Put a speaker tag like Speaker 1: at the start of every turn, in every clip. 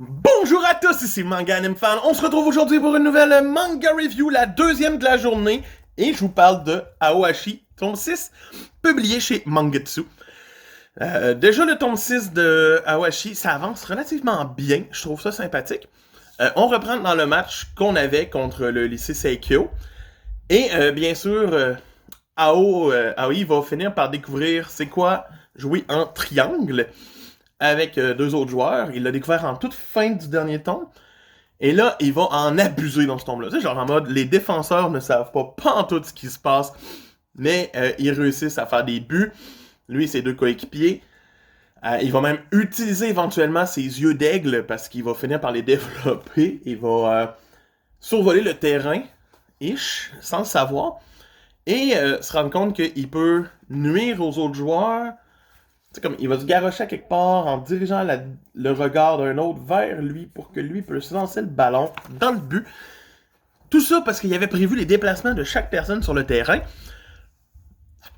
Speaker 1: Bonjour à tous, ici Manga Anime Fan. On se retrouve aujourd'hui pour une nouvelle manga review, la deuxième de la journée. Et je vous parle de Aoashi, tome 6, publié chez Mangetsu. Déjà, le tome 6 de Aoashi, ça avance relativement bien. Je trouve ça sympathique. On reprend dans le match qu'on avait contre le lycée Seikyo. Et bien sûr, Aoi va finir par découvrir c'est quoi jouer en triangle avec deux autres joueurs. Il l'a découvert en toute fin du dernier tome. Et là, il va en abuser dans ce tome-là. Tu sais, genre en mode, les défenseurs ne savent pas en tout ce qui se passe, mais ils réussissent à faire des buts. Lui et ses deux coéquipiers. Il va même utiliser éventuellement ses yeux d'aigle parce qu'il va finir par les développer. Il va survoler le terrain, sans le savoir. Et se rendre compte qu'il peut nuire aux autres joueurs. C'est comme, il va se garrocher à quelque part en dirigeant le regard d'un autre vers lui pour que lui puisse lancer le ballon dans le but. Tout ça parce qu'il avait prévu les déplacements de chaque personne sur le terrain.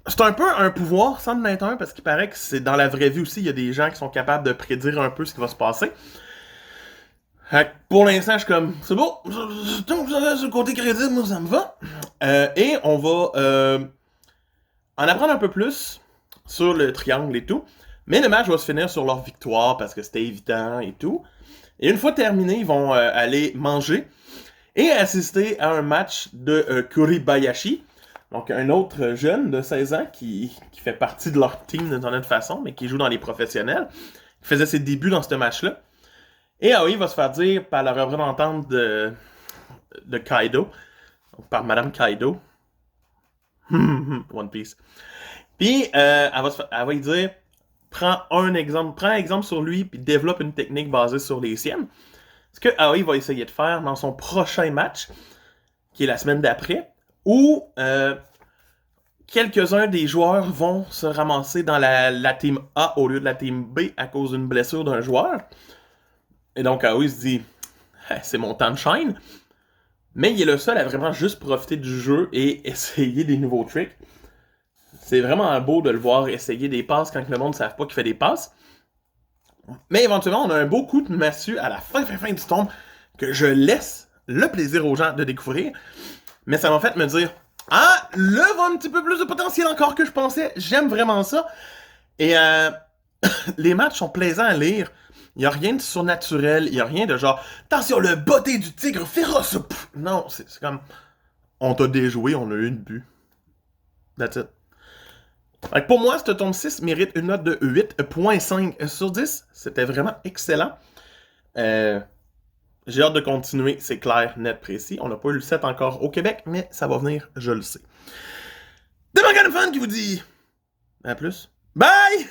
Speaker 1: C'est un peu un pouvoir sans en être un parce qu'il paraît que c'est dans la vraie vie aussi, il y a des gens qui sont capables de prédire un peu ce qui va se passer. Pour l'instant, je suis comme, c'est bon, tant que vous avez ce côté crédible, moi ça me va. Et on va en apprendre un peu plus sur le triangle et tout. Mais le match va se finir sur leur victoire parce que c'était évident et tout. Et une fois terminé, ils vont aller manger et assister à un match de Kuribayashi. Donc un autre jeune de 16 ans qui fait partie de leur team d'une certaine façon, mais qui joue dans les professionnels. Il faisait ses débuts dans ce match-là. Et Aoi va se faire dire par la représentante de Kaido, donc par Madame Kaido. One Piece. Puis, elle va lui dire, prends un exemple sur lui, puis développe une technique basée sur les siennes. Ce que Aoi va essayer de faire dans son prochain match, qui est la semaine d'après, où quelques-uns des joueurs vont se ramasser dans la team A au lieu de la team B à cause d'une blessure d'un joueur. Et donc, Aoi se dit, c'est mon temps de shine. Mais il est le seul à vraiment juste profiter du jeu et essayer des nouveaux tricks. C'est vraiment beau de le voir essayer des passes quand le monde ne savent pas qu'il fait des passes. Mais éventuellement, on a un beau coup de massue à la fin du tome que je laisse le plaisir aux gens de découvrir. Mais ça m'a fait me dire, ah, là va un petit peu plus de potentiel encore que je pensais. J'aime vraiment ça. Et les matchs sont plaisants à lire. Il n'y a rien de surnaturel. Il n'y a rien de genre, attention, le botté du tigre féroce. Pff, non, c'est comme, on t'a déjoué, on a eu une but. That's it. Donc pour moi, ce tome 6 mérite une note de 8.5 sur 10. C'était vraiment excellent. J'ai hâte de continuer, c'est clair, net, précis. On n'a pas eu le 7 encore au Québec, mais ça va venir, je le sais. De Manga Anime Fan qui vous dit à plus. Bye!